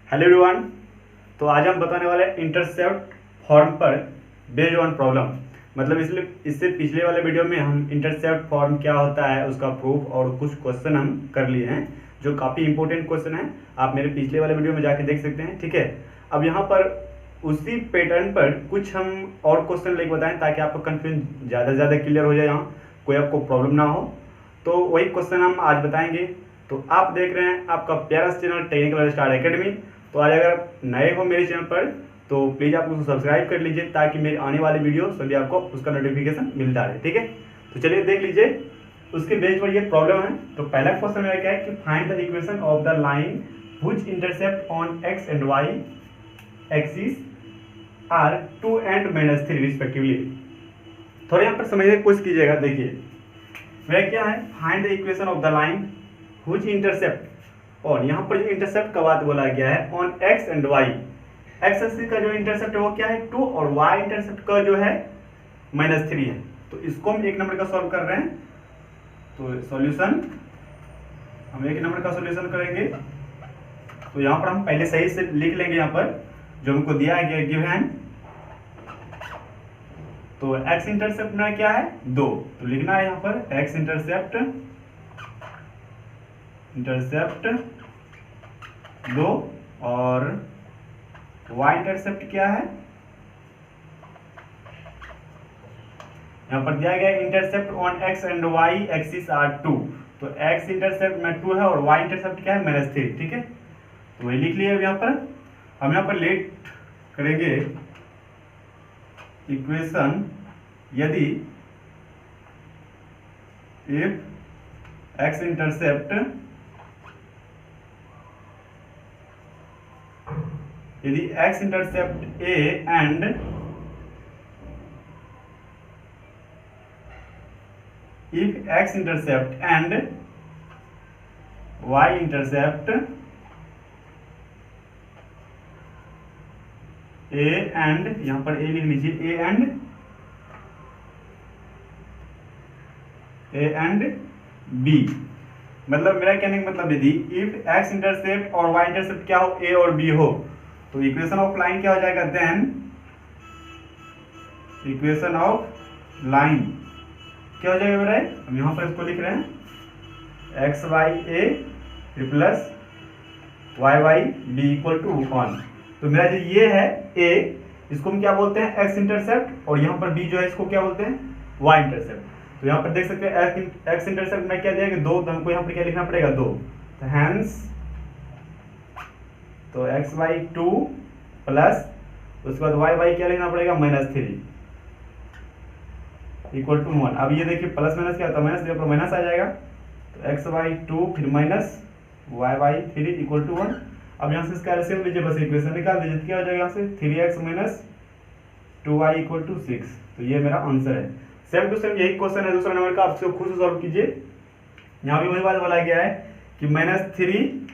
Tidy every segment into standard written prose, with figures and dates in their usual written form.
Hello everyone. तो आज हम बताने वाले हैं इंटरसेप्ट फॉर्म पर बेस्ड ऑन प्रॉब्लम। मतलब इसलिए इससे पिछले वाले वीडियो में हम इंटरसेप्ट फॉर्म क्या होता है उसका प्रूफ और कुछ क्वेश्चन हम कर लिए हैं जो काफ़ी इंपॉर्टेंट क्वेश्चन है। आप मेरे पिछले वाले वीडियो में जाके देख सकते हैं, ठीक है। अब यहाँ पर उसी पैटर्न पर कुछ हम और क्वेश्चन लेके बताएं ताकि आपका कंफ्यूजन ज़्यादा से ज़्यादा क्लियर हो जाए, यहाँ कोई आपको प्रॉब्लम ना हो। तो वही क्वेश्चन हम आज बताएंगे। तो आप देख रहे हैं आपका प्यारा चैनल टेक्निकल स्टार एकेडमी। तो आज अगर आप नए हो मेरे चैनल पर तो प्लीज़ आप उसको सब्सक्राइब कर लीजिए ताकि मेरे आने वाले वीडियो सभी आपको उसका नोटिफिकेशन मिलता रहे, ठीक है। तो चलिए देख लीजिए उसके बेस पर ये प्रॉब्लम है। तो पहला क्वेश्चन मेरा क्या है कि find the equation of the line which intercept on x and y axis are 2 and -3 respectively. थोड़ा यहाँ पर समझने की कोशिश कीजिएगा। देखिए मेरा क्या है, find the equation of the line which intercept और यहाँ पर जो इंटरसेप्ट का बात बोला गया है on x and y. X axis का जो इंटरसेप्ट है वो क्या है 2 और वाई इंटरसेप्ट का जो है -3 है। तो इसको हम 1 नंबर का सॉल्व कर रहे हैं। तो सॉल्यूशन हम 1 नंबर का सॉल्यूशन करेंगे। तो यहाँ पर हम पहले सही से लिख लेंगे यहाँ पर जो हमको दिया गया गिवन। तो एक्स इंटरसेप्ट में क्या है 2, तो लिखना है यहाँ पर एक्स इंटरसेप्ट 2 और y इंटरसेप्ट क्या है, यहाँ पर दिया गया intercept on x and y axis are 2। तो x इंटरसेप्ट में 2 है और y इंटरसेप्ट क्या है -3, ठीक है। तो वही लिख लिया। यहाँ पर हम यहाँ पर लेट करेंगे इक्वेशन यदि इफ x इंटरसेप्ट यदि x intercept a and if x intercept and y intercept a and यहां पर a लिख लीजिए a एंड b। मतलब मेरा कहने का मतलब यदि इफ x इंटरसेप्ट और y इंटरसेप्ट क्या हो a और b हो तो इक्वेशन ऑफ लाइन क्या हो जाएगा, देन इक्वेशन ऑफ लाइन क्या हो जाएगा मेरा, हम यहाँ पर इसको लिख रहे हैं x by a plus y by b equal to 1। तो मेरा जो ये है ए, इसको हम क्या बोलते हैं एक्स इंटरसेप्ट, और यहाँ पर बी जो है इसको क्या बोलते हैं वाई इंटरसेप्ट। तो यहाँ पर देख सकते हैं एक्स इंटरसेप्ट में क्या दिया 2, तो हमको यहाँ पर क्या लिखना पड़ेगा 2। तो हैंस तो एक्स वाई 2 प्लस उसके बाद वाई वाई क्या लिखना पड़ेगा -3 इक्वल टू 1। अब ये देखिए प्लस माइनस क्या होता है, माइनस पर माइनस आ जाएगा। तो एक्स वाई 2 फिर minus y by 3 equal to 1। अब यहाँ से इसका एलसीएम लीजिए, बस इक्वेशन निकाल दीजिए। क्या हो जाएगा यहाँ से 3x minus 2y equal to 6। तो ये मेरा आंसर है। सेम टू सेम यही क्वेश्चन है दूसरा नंबर का, आप इसको खुद से सॉल्व कीजिए। यहाँ भी वही बात बोला गया है कि -3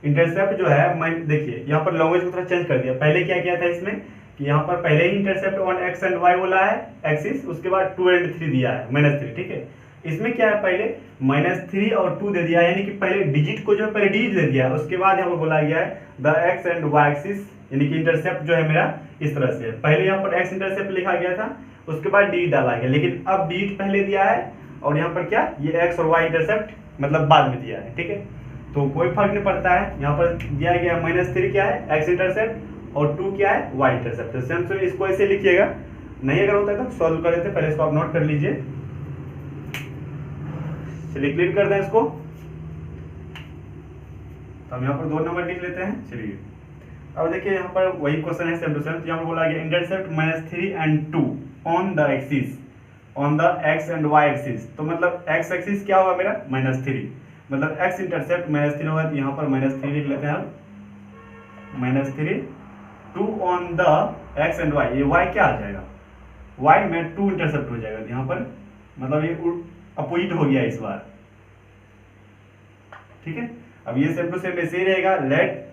इंटरसेप्ट जो है, देखिए यहाँ पर लैंग्वेज को थोड़ा चेंज कर दिया। पहले क्या किया था इसमें कि यहाँ पर पहले ही intercept on x and y बोला है एक्सिस, उसके बाद 2 and 3 दिया है -3, ठीक है। इसमें क्या है पहले -3 और 2 दे दिया है, यानी कि पहले डिजिट को जो है पहले डिजिट दे दिया है, उसके बाद यहाँ पर बोला गया है the x and y axis, यानी कि इंटरसेप्ट जो है मेरा इस तरह से है। पहले यहाँ पर एक्स इंटरसेप्ट लिखा गया था, उसके बाद डिजिट डाला गया, लेकिन अब डिजिट पहले दिया है और यहाँ पर क्या ये एक्स और वाई इंटरसेप्ट मतलब बाद में दिया है, ठीक है। तो कोई फर्क नहीं पड़ता है। यहाँ पर दिया गया -3 क्या है एक्स इंटरसेप्ट और 2 क्या है वाई इंटरसेप्ट। तो सेम सेम इसको ऐसे लिखिएगा, नहीं अगर होता है तो सॉल्व कर देते। पहले इसको आप नोट कर लीजिए। चलिए क्लियर कर दें इसको। तो हम यहाँ पर 2 नंबर लिख लेते हैं। चलिए अब देखिए यहाँ पर वही क्वेश्चन है सेम टू सेम। यहाँ पर बोला गया intercept -3 and 2 on the axis on the x and y axis. तो मतलब एक्स एक्सिस क्या होगा मेरा -3, मतलब एक्स इंटरसेप्ट -3 होगा। तो यहाँ पर -3 लिख लेते हैं हम, -3 2 on the x and y. ये वाई क्या आ जाएगा, वाई में 2 इंटरसेप्ट हो जाएगा। यहाँ पर मतलब ये अपोजिट हो गया इस बार, ठीक है। अब ये सेम टू सेम ऐसे ही रहेगा। Let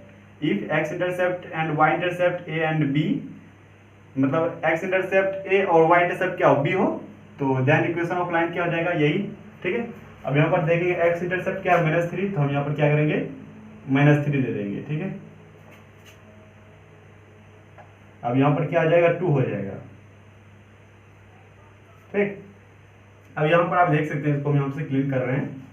if x intercept and y intercept a and b, मतलब एक्स इंटरसेप्ट ए और वाई इंटरसेप्ट क्या हो बी हो, तो देन इक्वेशन ऑफ लाइन क्या हो जाएगा यही, ठीक है। अब यहाँ पर देखेंगे एक्स इंटरसेप्ट क्या है -3, तो हम यहाँ पर क्या करेंगे -3 दे देंगे, ठीक है। अब यहाँ पर क्या आ जाएगा, 2 हो जाएगा। ठीक, अब यहाँ पर आप देख सकते हैं, इसको हम यहाँ से क्लीन कर रहे हैं।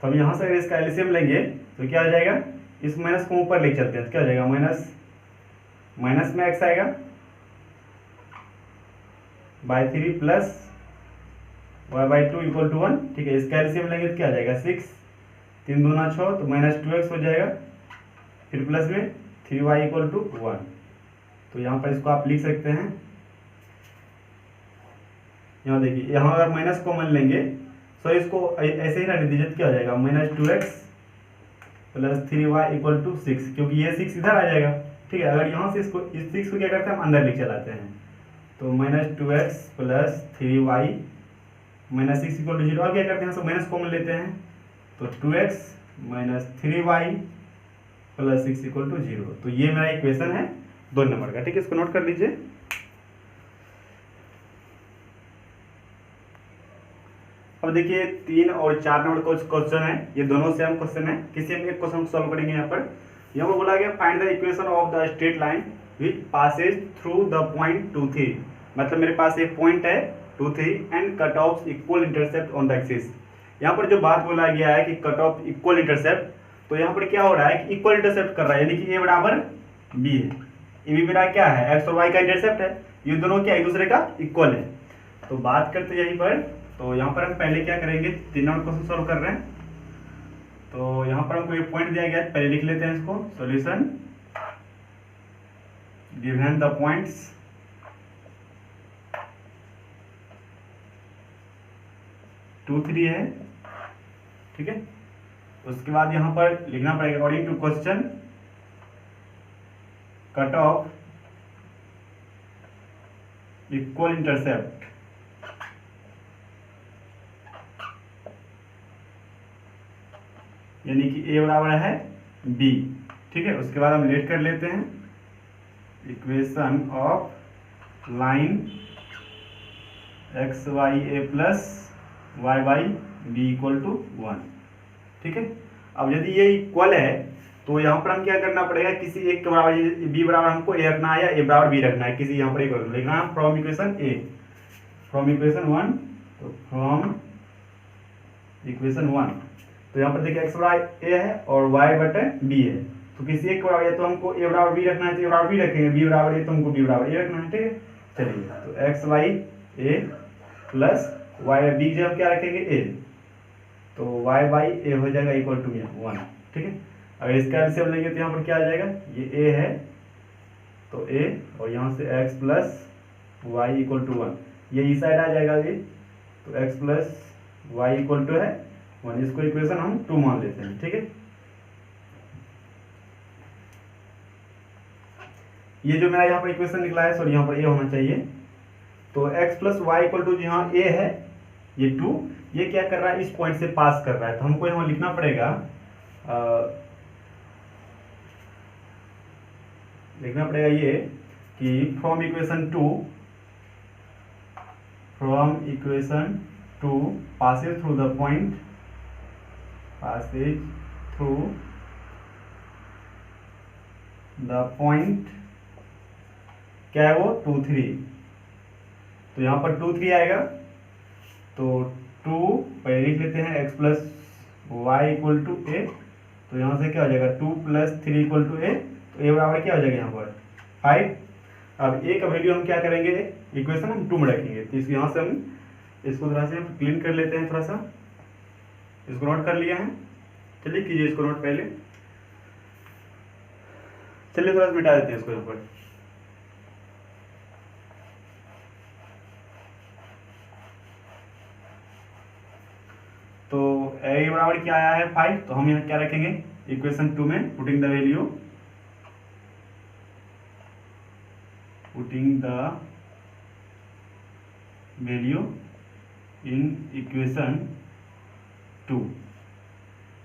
तो हम यहाँ से अगर इसका एलसीएम लेंगे तो क्या आ जाएगा, इस माइनस को ऊपर ले चलते हैं तो क्या हो जाएगा, माइनस में x आएगा by 3 plus y/2 equal to 1। ठीक है, इसका एलसीएम लेंगे तो क्या आ जाएगा, 6, 3 दूना 6 तो -2x हो जाएगा, फिर प्लस में 3y इक्वल टू 1। तो यहाँ पर इसको आप लिख सकते हैं, यहाँ देखिए, यहाँ अगर माइनस कॉमन लेंगे तो इसको ऐसे ही रहने दीजिए तो क्या हो जाएगा, -2x plus 3y equal to 6, क्योंकि ये 6 इधर आ जाएगा। ठीक है, अगर यहाँ से इसको इस 6 को क्या करते हैं, हम अंदर लेके चलाते हैं, तो -2x plus 3y -6 equal to 0। अब क्या करते हैं, सब माइनस कॉमन लेते हैं, तो 2x minus 3y plus 6 equal to 0। तो ये मेरा इक्वेशन है 2 नंबर का। ठीक है, इसको नोट कर लीजिए। अब देखिए 3 और 4 नंबर का क्वेश्चन है, ये दोनों सेम क्वेश्चन है। किसी हम एक क्वेश्चन सॉल्व करेंगे। यहाँ पर बोला गया find the equation of the straight line which Passage through the point 2, 3। मतलब मेरे पास एक पॉइंट है 2, 3 and cut off equal intercept on the axis. यहाँ पर जो बात बोला गया है कि कट ऑफ इक्वल इंटरसेप्ट, तो यहाँ पर क्या हो रहा है कि इक्वल इंटरसेप्ट कर रहा है, यानी कि ए बराबर बी है। ए बी मेरा क्या है, एक्स और वाई का इंटरसेप्ट है, ये दोनों क्या एक दूसरे का इक्वल है। तो बात करते हैं यहीं पर, तो यहाँ पर हम पहले क्या करेंगे, 3 नंबर क्वेश्चन सॉल्व कर रहे हैं। तो यहाँ पर हमको एक पॉइंट दिया गया है, पहले लिख लेते हैं इसको। सॉल्यूशन गिवन द पॉइंट्स 2, 3 है। ठीक है, उसके बाद यहाँ पर लिखना पड़ेगा according to question cut off equal intercept यानी कि ए बराबर है बी। ठीक है, उसके बाद हम लेट कर लेते हैं equation of line x by a plus y by b equal to 1। ठीक है, अब यदि ये इक्वल है तो यहाँ पर हम क्या करना पड़ेगा, किसी एक के बराबर, बी बराबर हमको ए रखना है या ए बराबर बी रखना है, किसी यहाँ पर एक लिखना है from equation A, from equation 1। तो फ्रॉम इक्वेशन 1, तो यहाँ पर देखिए एक्स बराबर ए है और वाई बटे बी है, तो किसी एक बराबर या तो हमको ए बराबर बी रखना है तो ए बराबर बी रखेंगे, बी बराबर ए तो हमको बी बराबर ए रखना है। ठीक है, चलिए, तो x by a plus Y B जब क्या रखेंगे ए, तो वाई बाई ए हो जाएगा इक्वल टू 1। ठीक है, अगर इसका एलसीएम लेंगे तो यहाँ पर क्या आ जाएगा, ये ए है तो ए, और यहाँ से x plus y equal to 1, ये इस साइड आ जाएगा ये, तो x plus y equal to है 1। इसको इक्वेशन हम 2 मान लेते हैं। ठीक है, ये जो मेरा यहाँ पर इक्वेशन निकला है, सॉरी यहाँ पर ए होना चाहिए, तो x plus y equal to जहाँ ए है ये 2, ये क्या कर रहा है, इस पॉइंट से पास कर रहा है, तो हमको यहाँ लिखना पड़ेगा ये कि from equation 2 Passage through the point, passage through the point क्या है वो 2, 3, तो यहाँ पर 2, 3 आएगा, तो 2 पहले लिख लेते हैं x plus y equal to a, तो यहाँ से क्या हो जाएगा 2 प्लस 3 इक्वल टू ए, तो ए बराबर क्या हो जाएगा यहाँ पर 5। अब ए का वैल्यू हम क्या करेंगे, इक्वेशन हम 2 में रखेंगे, तो इसको यहाँ से हम इसको थोड़ा सा क्लीन कर लेते हैं, थोड़ा सा इसको नोट कर लिया है। चलिए कीजिए इसको नोट पहले, चलिए थोड़ा सा मिटा देते हैं इसको ऊपर। तो ए बराबर क्या आया है 5, तो हम यहाँ क्या रखेंगे इक्वेशन 2 में, putting the value in equation 2।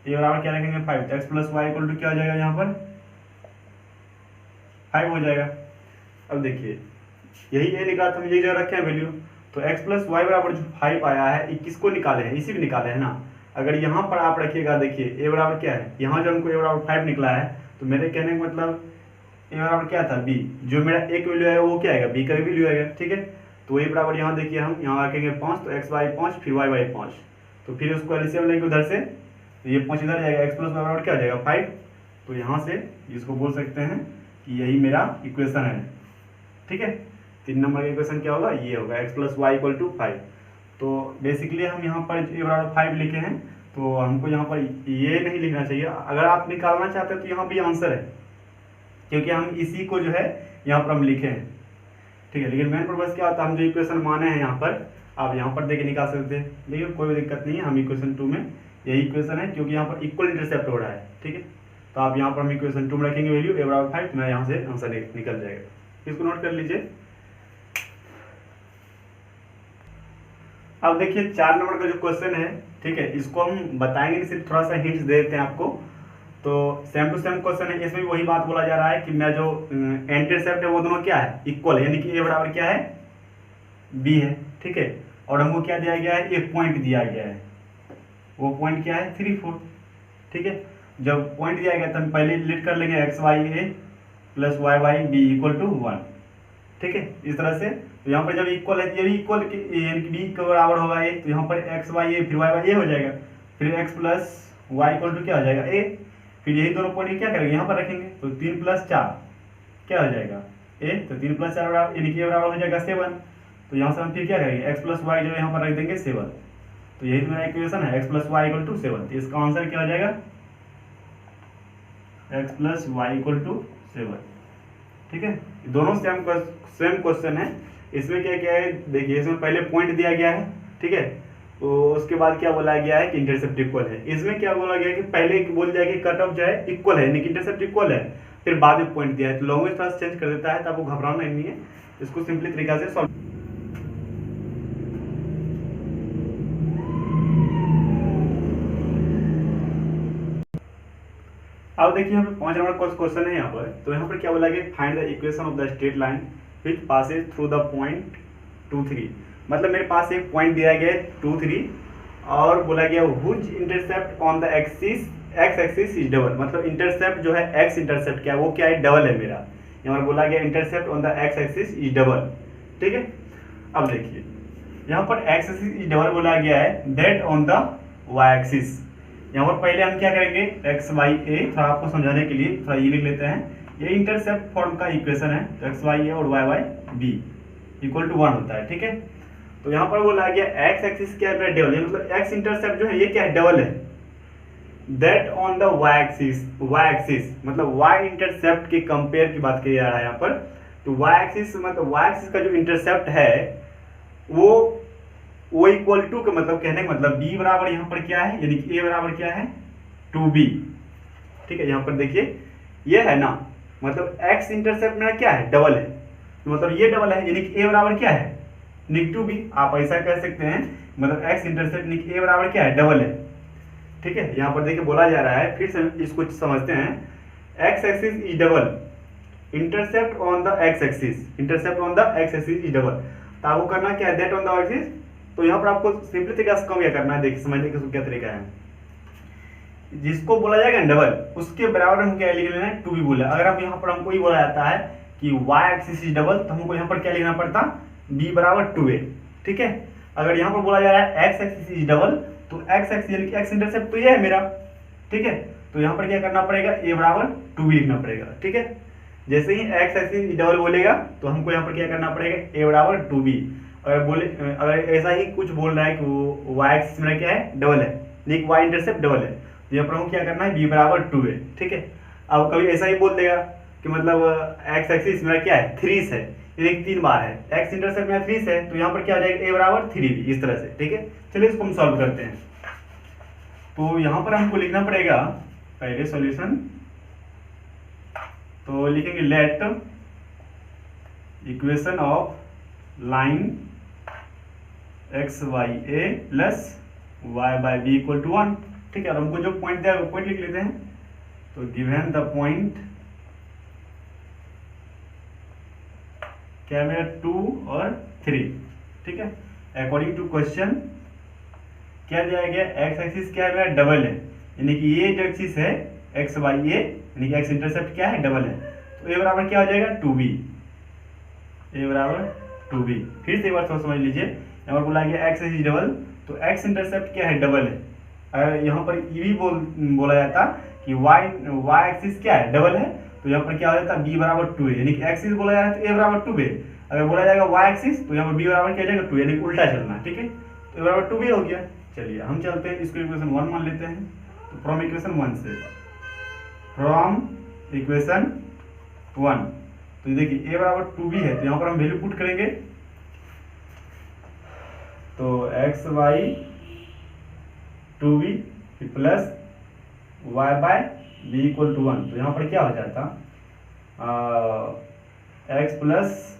A बराबर क्या रखेंगे 5, x plus y equal to क्या हो जाएगा, यहाँ पर 5 हो जाएगा। अब देखिए यही ए निकाला था, यही जगह रखे हैं वैल्यू, तो x प्लस वाई बराबर जो 5 आया है, ये किसको निकाले हैं, इसी को निकाले हैं ना। अगर यहाँ पर आप रखिएगा, देखिए ए बराबर क्या है, यहाँ जो हमको ए बराबर 5 निकला है, तो मेरे कहने का मतलब ए बराबर क्या था बी, जो मेरा एक वैल्यू आएगा वो क्या आएगा बी का भी वैल्यू आएगा, ठीक है। तो ए बराबर यहाँ देखिए हम यहाँ रखेंगे 5, तो एक्स वाई 5 फिर वाई वाई 5, तो फिर उसको एलसीएम लेंगे उधर से, तो ये 5 इधर जाएगा, एक्स प्लस वाई बराबर क्या हो जाएगा 5। तो यहाँ से इसको बोल सकते हैं कि यही मेरा इक्वेशन है, ठीक है। 3 नंबर का इक्वेशन क्या होगा, ये होगा x plus y equal to 5। तो बेसिकली हम यहाँ पर ए बराबर 5 लिखे हैं, तो हमको यहाँ पर ये नहीं लिखना चाहिए। अगर आप निकालना चाहते हैं तो यहाँ भी आंसर है, क्योंकि हम इसी को जो है यहाँ पर हम लिखे हैं, ठीक है। लेकिन मेन पर्पज क्या होता है, हम जो इक्वेशन माने हैं यहाँ पर, आप यहाँ पर देके निकाल सकते हैं, लेकिन कोई दिक्कत नहीं है। हम इक्वेशन 2 में यही इक्वेशन है, क्योंकि यहाँ पर इक्वल इंटरसेप्ट हो रहा है, ठीक है। तो आप यहाँ पर हम इक्वेशन 2 में रखेंगे वैल्यू ए बराबर 5, मैं यहाँ से आंसर निकल जाएगा, इसको नोट कर लीजिए। अब देखिए 4 नंबर का जो क्वेश्चन है, ठीक है, इसको हम बताएंगे नहीं, सिर्फ थोड़ा सा हिंट्स दे देते हैं आपको। तो सेम टू सेम क्वेश्चन है, इसमें भी वही बात बोला जा रहा है कि मैं जो इंटरसेप्ट है वो दोनों क्या है इक्वल है, यानी कि ए बराबर क्या है बी है, ठीक है। और हमको क्या दिया गया है, एक पॉइंट दिया गया है, वो पॉइंट क्या है 3 4, ठीक है। जब पॉइंट दिया गया तो हम पहले लिट कर लेंगे x by a plus y by b equal to 1, ठीक है, इस तरह से। तो यहाँ पर जब इक्वल है, ये भी इक्वल यानी कि बी के बराबर होगा ए, तो यहाँ पर एक्स वाई ए फिर वाई वाई ए हो जाएगा, फिर x plus y equal to क्या हो जाएगा ए, फिर यही दोनों पॉइंट क्या करेंगे यहाँ पर रखेंगे, तो 3 + 4 क्या हो जाएगा ए, तो 3 + 4 बराबर यानी कि ए बराबर हो जाएगा 7। तो यहाँ से हम फिर क्या करेंगे एक्स प्लस वाई जो यहाँ पर रख देंगे 7, तो यही मेरा इक्वेशन है x plus y equal to 7। तो इसका आंसर क्या हो जाएगा x plus y equal to 7, ठीक है। दोनों सेम क्वेश्चन है। इसमें क्या क्या है देखिए, इसमें पहले पॉइंट दिया गया है, ठीक है, तो उसके बाद क्या बोला गया है कि इंटरसेप्ट इक्वल है। इसमें क्या बोला गया है कि पहले बोल दिया कि कट ऑफ जो है इक्वल है, यानी कि इंटरसेप्ट इक्वल है, फिर बाद में पॉइंट दिया है, तो लैंग्वेज थोड़ा चेंज कर देता है, तो आपको घबराना नहीं है, इसको सिंपली तरीका से सॉल्व। अब देखिए यहाँ पे 5 नंबर का क्वेश्चन है यहाँ पर, तो यहाँ पर क्या बोला गया find the equation of the straight line which passes through the point 2 3। मतलब मेरे पास एक पॉइंट दिया गया है 2 3, और बोला गया which intercept on the axis x axis is double. मतलब इंटरसेप्ट जो है एक्स इंटरसेप्ट क्या है वो क्या है डबल है मेरा, यहाँ पर बोला गया intercept on the x axis is double, ठीक है। अब देखिए यहाँ पर एक्स एक्सिस इज डबल बोला गया है that on the y axis. यहाँ पर पहले हम क्या करेंगे एक्स वाई ए, थोड़ा आपको समझाने के लिए थोड़ा ये लिख लेते हैं, ये इंटरसेप्ट फॉर्म का इक्वेशन है, तो एक्स वाई ए और y by b equal to 1 होता है, ठीक है। तो यहाँ पर बोला गया एक्स एक्सिस क्या है डबल, मतलब एक्स इंटरसेप्ट जो है ये क्या है डबल है, that on the y axis मतलब वाई इंटरसेप्ट के कंपेयर की बात की जा रहा है यहाँ पर। तो वाई एक्सिस मतलब वाई एक्सिस का जो इंटरसेप्ट है वो इक्वल टू का मतलब कहने का मतलब बी बराबर यहाँ पर क्या है, यानी कि ए बराबर क्या है 2b, ठीक है। यहाँ पर देखिए ये है ना, मतलब एक्स इंटरसेप्ट मेरा क्या है डबल है, तो मतलब ये डबल है, यानी कि ए बराबर क्या है -2b। आप ऐसा कह सकते हैं, मतलब एक्स इंटरसेप्ट यानी कि ए बराबर क्या है डबल है, ठीक है। यहाँ पर देखिए बोला जा रहा है, फिर से इसको समझते हैं, x axis is double intercept on the x axis, intercept on the x axis is double. तो आपको करना क्या है दैट ऑन द एक्सिस, तो यहाँ पर आपको सिंपली तरीका से कम क्या करना है, देखिए समझने का क्या तरीका है, जिसको बोला जाएगा डबल उसके बराबर हम क्या लिख लेना है 2b बोला। अगर हम यहाँ पर हमको ये बोला जाता है कि y एक्सिस इज डबल, तो हमको यहाँ पर क्या लिखना पड़ता b बराबर 2a, ठीक है। अगर यहाँ पर बोला जा रहा है x एक्सिस इज डबल, तो x एक्सिस यानी कि x इंटरसेप्ट तो ये है मेरा, ठीक है। तो यहाँ पर क्या करना पड़ेगा a बराबर 2b लिखना पड़ेगा, ठीक है। जैसे ही x एक्सिस इज डबल बोलेगा तो हमको यहाँ पर क्या करना पड़ेगा a बराबर 2b। अगर ऐसा ही कुछ बोल रहा है कि वो y एक्सिस मेरा क्या है डबल है, लेकिन y इंटरसेप्ट डबल है, तो यहाँ पर हमको क्या करना है b बराबर 2 है, ठीक है। अब कभी ऐसा ही बोल देगा कि मतलब x एक्सिस मेरा क्या है 3 है, यानी 3 बार है, x इंटरसेप्ट मेरा 3 है, तो यहाँ पर क्या हो जाएगा a बराबर 3b, इस तरह से, ठीक है। चलिए इसको हम सॉल्व करते हैं। तो यहाँ पर हमको लिखना पड़ेगा पहले सॉल्यूशन, तो लिखेंगे let equation of line x by a plus y by b equal to 1, ठीक है। और हमको जो पॉइंट दिया वो पॉइंट लिख लेते हैं, तो गिवन द पॉइंट क्या है मेरा 2 और 3, ठीक है। अकॉर्डिंग टू क्वेश्चन क्या दिया गया एक्स एक्सिस क्या है मेरा डबल है, यानी कि ये जो एक्सिस है एक्स वाई ए यानी कि एक्स इंटरसेप्ट क्या है डबल है, तो ए बराबर क्या हो जाएगा 2b, ए बराबर 2b। फिर से एक बार समझ लीजिए, यहाँ पर बोला गया x इज डबल, तो x इंटरसेप्ट क्या है, डबल है। अगर यहाँ पर ये भी बोला जाता कि y एक्सिस क्या है, डबल है, तो यहाँ पर क्या हो जाता है b बराबर 2 है, यानी कि एक्सिस बोला जा रहा है तो a बराबर 2 है। अगर बोला जाएगा y एक्सिस तो यहाँ पर b बराबर क्या जाएगा 2, यानी कि उल्टा चलना, ठीक है। तो a बराबर 2b हो गया। चलिए हम चलते हैं, इसको इक्वेशन 1 मान लेते हैं। तो फ्रॉम इक्वेशन 1 से, फ्रॉम इक्वेशन 1, तो देखिए a बराबर 2b है, तो यहाँ पर हम वैल्यू पुट करेंगे। तो x by 2b plus y by b equal to 1, तो यहाँ पर क्या हो जाता x plus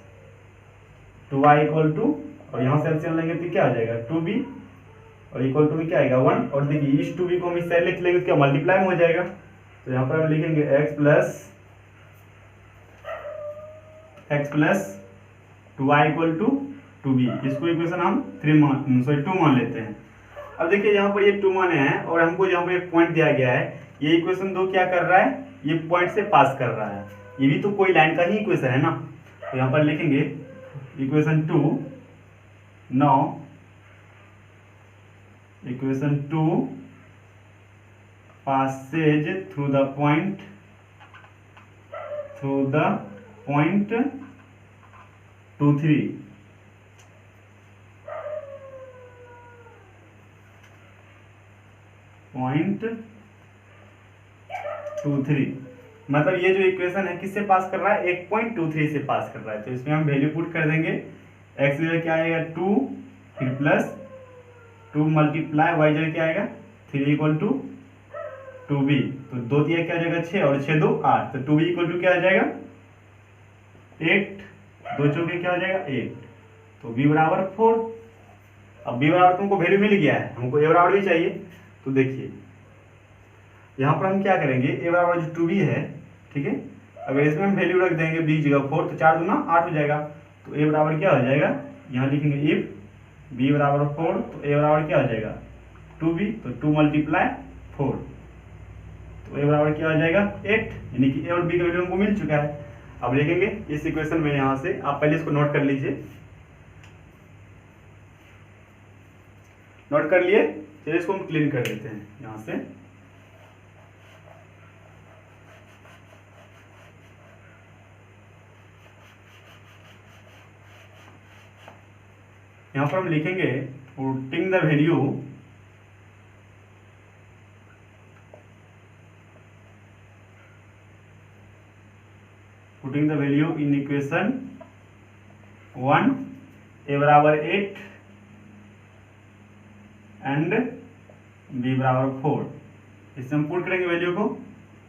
2y equal to, और यहाँ से एलसीएम लेंगे तो क्या हो जाएगा 2b, और इक्वल टू में क्या आएगा 1, और देखिए इस 2b को हम इस साइड लिख लेंगे तो क्या मल्टीप्लाई में हो जाएगा। तो यहाँ पर हम लिखेंगे x plus 2y equal to 2b, इसको इक्वेशन हम 2 मान लेते हैं। अब देखिए यहाँ पर ये 2 माने हैं, और हमको यहाँ पर एक पॉइंट दिया गया है, ये इक्वेशन 2 क्या कर रहा है, ये पॉइंट से पास कर रहा है, ये भी तो कोई लाइन का ही इक्वेशन है ना। तो यहाँ पर लिखेंगे equation 2, now equation 2 passes through the point 2 3, point 2 3, मतलब ये जो इक्वेशन है किससे पास कर रहा है, 1.23 से पास कर रहा है। तो इसमें हम वैल्यू पुट कर देंगे, x जो क्या आएगा 2, फिर प्लस 2 मल्टीप्लाई y जो क्या आएगा 3 इक्वल टू 2b, तो 2 दिया क्या आ जाएगा 6, और 6 2 8, तो 2b इक्वल टू क्या आ जाएगा 8, 2 चौके क्या हो जाएगा 8, तो b बराबर 4। अब b बराबर तुमको वैल्यू मिल गया है, हमको a बराबर भी चाहिए। तो देखिए यहाँ पर हम क्या करेंगे, a बराबर जो 2b है, ठीक है, अगर इसमें हम वैल्यू रख देंगे b जगह 4, तो 4 दूना 8 हो जाएगा। तो a बराबर क्या हो जाएगा, यहाँ लिखेंगे इफ b बराबर 4, तो a बराबर क्या हो जाएगा 2b, तो 2 मल्टीप्लाई 4, तो a बराबर क्या हो जाएगा 8, यानी कि a और b का वैल्यू हमको मिल चुका है। अब लिखेंगे इस इक्वेशन में, यहाँ से आप पहले इसको नोट कर लीजिए, नोट कर लिए, चलिए इसको हम क्लीन कर देते हैं यहाँ से। यहाँ पर हम लिखेंगे putting the value in equation 1, a बराबर 8 एंड b बराबर 4, इससे हम पुट करेंगे वैल्यू को।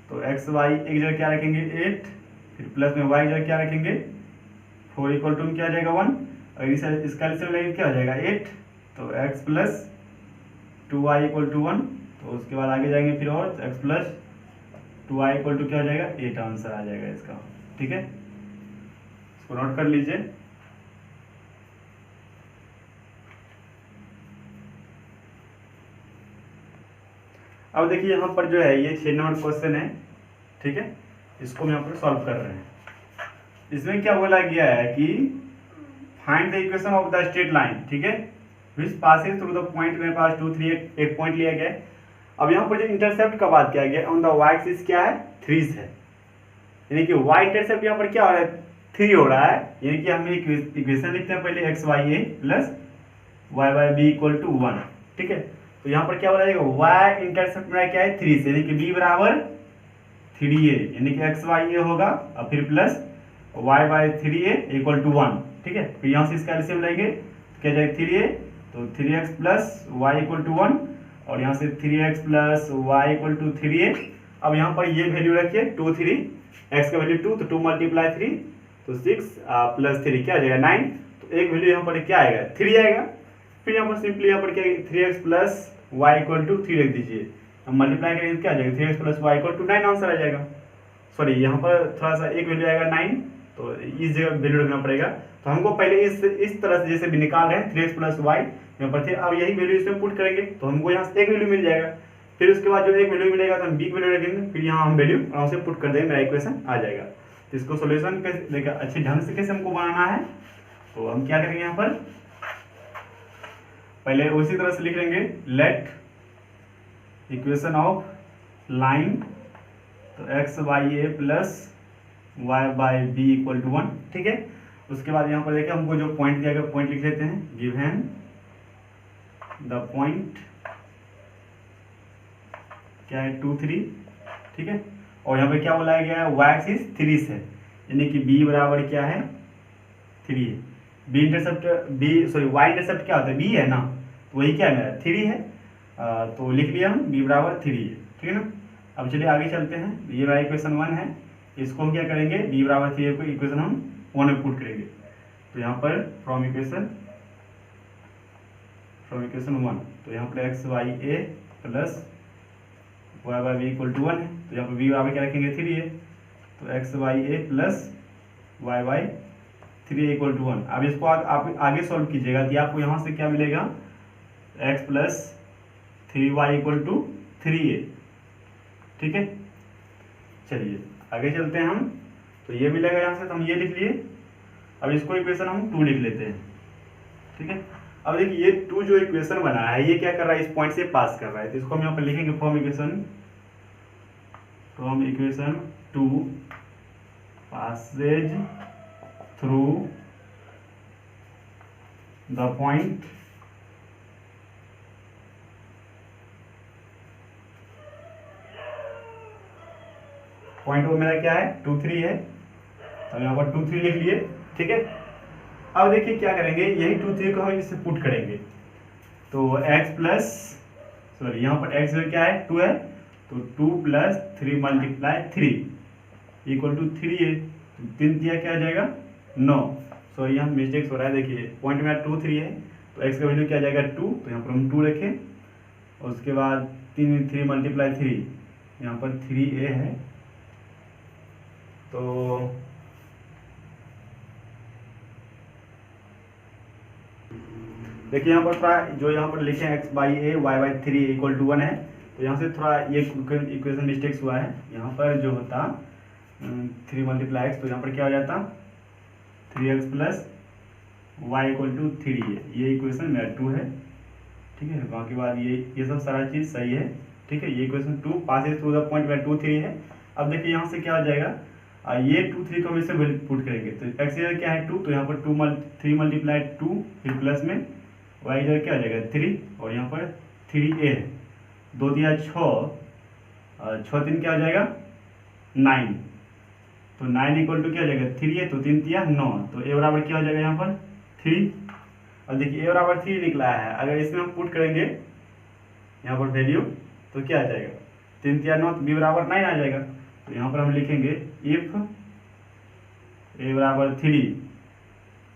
तो x y एक जगह क्या रखेंगे 8, फिर प्लस में y जगह क्या रखेंगे 4 इक्वल टू क्या आ जाएगा 1, और इसका एलसीएम लेंगे क्या हो जाएगा 8, तो x plus 2y equal to 1, तो उसके बाद आगे जाएंगे फिर, और x plus 2y equal to क्या हो जाएगा 8 आंसर आ जाएगा इसका, ठीक है। इसको नोट कर लीजिए। अब देखिए यहाँ पर जो है ये 6 नंबर क्वेश्चन है, ठीक है, इसको हम यहाँ पर सॉल्व कर रहे हैं। इसमें क्या बोला गया है कि find the equation of the straight line, ठीक है, विच पासेस थ्रू द पॉइंट, मेरे पास 2 3 एक पॉइंट लिया गया है। अब यहाँ पर जो इंटरसेप्ट का बात किया गया ऑन द वाई एक्सिस क्या है 3 है, यानी कि वाई इंटरसेप्ट यहाँ पर क्या हो रहा है 3 हो रहा है, यानी कि हम एक इक्वेशन लिखते हैं पहले x by a plus y by b equal to 1, ठीक है। तो यहाँ पर क्या बोला जाएगा वाई इंटरसेप्ट मेरा क्या है 3 से, यानी कि बी बराबर 3a, यानी कि एक्स वाई ए होगा, और फिर plus y by 3a equal to 1, ठीक है। फिर यहाँ से इसका एलसीएम लेंगे तो क्या जाएगा 3a, तो 3x plus y equal to 1, और यहाँ से 3x plus y equal to 3a। अब यहाँ पर ये वैल्यू रखिए 2 3, x का वैल्यू 2, तो 2 मल्टीप्लाई 3, तो 6 प्लस 3 क्या आ जाएगा 9, तो एक वैल्यू यहाँ पर क्या आएगा 3 आएगा। फिर यहाँ पर सिंपली यहाँ पर क्या 3x plus y equal to 3 रख दीजिए, अब मल्टीप्लाई करेंगे क्या आ जाएगा 3x plus y equal to 9 answer आ जाएगा। सॉरी यहाँ पर थोड़ा सा एक वैल्यू आएगा 9, तो इस जगह वैल्यू रखना पड़ेगा। तो हमको पहले इस तरह से जैसे भी निकाल रहे हैं 3x प्लस वाई यहाँ पर थे, अब यही वैल्यू इसमें पुट करेंगे तो हमको यहाँ से एक वैल्यू मिल जाएगा। फिर उसके बाद जो एक वैल्यू मिलेगा तो हम बी वैल्यू रखेंगे, फिर यहाँ हम वैल्यू आराम से पुट कर देंगे, मेरा इक्वेशन आ जाएगा। तो इसको सोल्यूशन कैसे देखिए अच्छे ढंग से कैसे हमको बनाना है, तो हम क्या करेंगे यहाँ पर पहले उसी तरह से लिख लेंगे लेट इक्वेशन ऑफ लाइन, तो x by a plus y by b equal to 1, ठीक है। उसके बाद यहाँ पर देखिए हमको जो पॉइंट दिया गया पॉइंट लिख लेते हैं, गिवन द पॉइंट क्या है 2 3, ठीक है। और यहाँ पे क्या बोला गया है, वाई एक्सिस 3 से, यानी कि बी बराबर क्या है 3 है। बी इंटरसेप्ट वाई इंटरसेप्ट क्या होता है बी है ना, तो वही क्या है मेरा 3 है, तो लिख लिया हम बी बराबर 3 है, ठीक है ना। अब चलिए आगे चलते हैं, ये मेरा इक्वेशन 1 है, इसको हम क्या करेंगे बी बराबर 3 को इक्वेशन हम 1 में पुट करेंगे। तो यहाँ पर फ्रॉम इक्वेशन 1, तो यहाँ पर x by a plus y by b equal to 1 है, तो यहाँ पर बी बराबर क्या रखेंगे 3 है, तो x by a plus y by 3 equal to 1। अब इसको आप आगे सॉल्व कीजिएगा कि आपको यहाँ से क्या मिलेगा, x plus 3y equal to 3a, ठीक है। चलिए आगे चलते हैं हम, तो ये मिलेगा यहाँ से, तो हम ये लिख लिए। अब इसको इक्वेशन हम 2 लिख लेते हैं, ठीक है। अब देखिए ये 2 जो इक्वेशन बना है ये क्या कर रहा है, इस पॉइंट से पास कर रहा है, तो इसको हम यहाँ पर लिखेंगे from equation 2 Passage through the point वो मेरा क्या है 2 3 है, तो यहाँ पर 2 3 लिख लिए, ठीक है। अब देखिए क्या करेंगे, यही 2 3 को हम इससे पुट करेंगे, तो x प्लस सॉरी यहाँ पर x क्या है 2 है, तो 2 प्लस 3 मल्टीप्लाई 3 इक्वल टू 3 है, तो 3 दिया क्या आ जाएगा 9, सॉरी यहाँ मिस्टेक्स हो रहा है, देखिए पॉइंट में 2 3 है, तो x का वैल्यू क्या आ जाएगा 2, तो यहाँ पर हम 2 रखें, और उसके बाद 3 मल्टीप्लाई 3 यहाँ पर 3a है, तो देखिए यहाँ पर थोड़ा जो यहाँ पर लिखे हैं x by a y by 3 equal to 1 है, तो यहाँ से थोड़ा ये इक्वेशन मिस्टेक्स हुआ है। यहाँ पर जो होता 3 मल्टीप्लाई एक्स, तो यहाँ पर क्या हो जाता 3x plus y equal to 3 है, ये इक्वेशन मेरा 2 है, ठीक है। बाकी बात ये सब सारा चीज़ सही है, ठीक है। ये equation 2 Passage through the point में 2 3 है। अब देखिए यहाँ से क्या हो जाएगा, ये 2 3 को हम इससे पुट करेंगे, तो एक्स क्या है 2, तो यहाँ पर 3 मल्टीप्लाई 2 फिर प्लस में वाई जो क्या हो जाएगा 3, और यहाँ पर 3a है, 2 दिया 6 6 3 क्या हो जाएगा 9, तो 9 इक्वल टू क्या हो जाएगा 3 है, तो 3 दिया 9, तो a बराबर क्या हो जाएगा यहाँ पर 3। और देखिए a बराबर 3 निकला है, अगर इसमें हम पुट करेंगे यहाँ पर वैल्यू, तो क्या आ जाएगा 3 दिया 9, तो b बराबर 9 आ जाएगा। तो यहाँ पर हम लिखेंगे इफ a बराबर 3,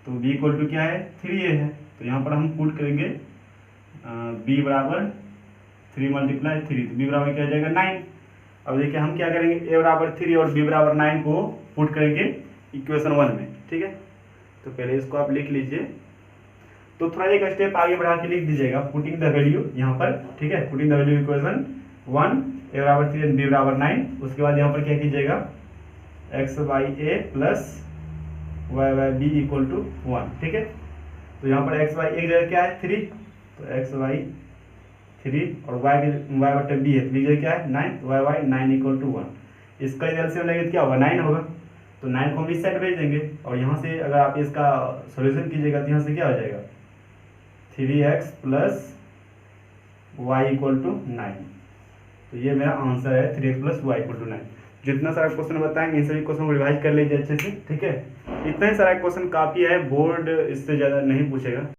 तो b इक्वल टू क्या है 3a है, तो यहाँ पर हम पुट करेंगे b बराबर 3 मल्टीप्लाई 3, तो b बराबर क्या हो जाएगा 9। अब देखिए हम क्या करेंगे, a बराबर 3 और b बराबर 9 को पुट करेंगे इक्वेशन 1 में, ठीक है। तो पहले इसको आप लिख लीजिए, तो थोड़ा एक स्टेप आगे बढ़ा के लिख दीजिएगा पुटिंग द वैल्यू यहाँ पर, ठीक है। Putting the value equation 1 a बराबर 3 एंड b बराबर 9, उसके बाद यहाँ पर क्या कीजिएगा x by a plus y by b equal to 1, ठीक है। तो यहाँ पर x बाई एक जगह क्या है 3, तो x बाई 3 और y बटे b है, b जगह क्या है 9, तो y बाई 9 इक्वल टू 1। इसका एलसीएम लेंगे तो क्या होगा 9 होगा, तो 9 को हम इस साइड भेज देंगे, और यहाँ से अगर आप इसका सोल्यूशन कीजिएगा तो यहाँ से क्या हो जाएगा 3x plus y equal to 9, तो ये मेरा आंसर है 3x plus y equal to 9। जितना सारा क्वेश्चन बताएंगे इन सभी क्वेश्चन को रिवाइज कर लीजिए अच्छे से, ठीक है। इतना ही सारा क्वेश्चन काफ़ी है, बोर्ड इससे ज़्यादा नहीं पूछेगा।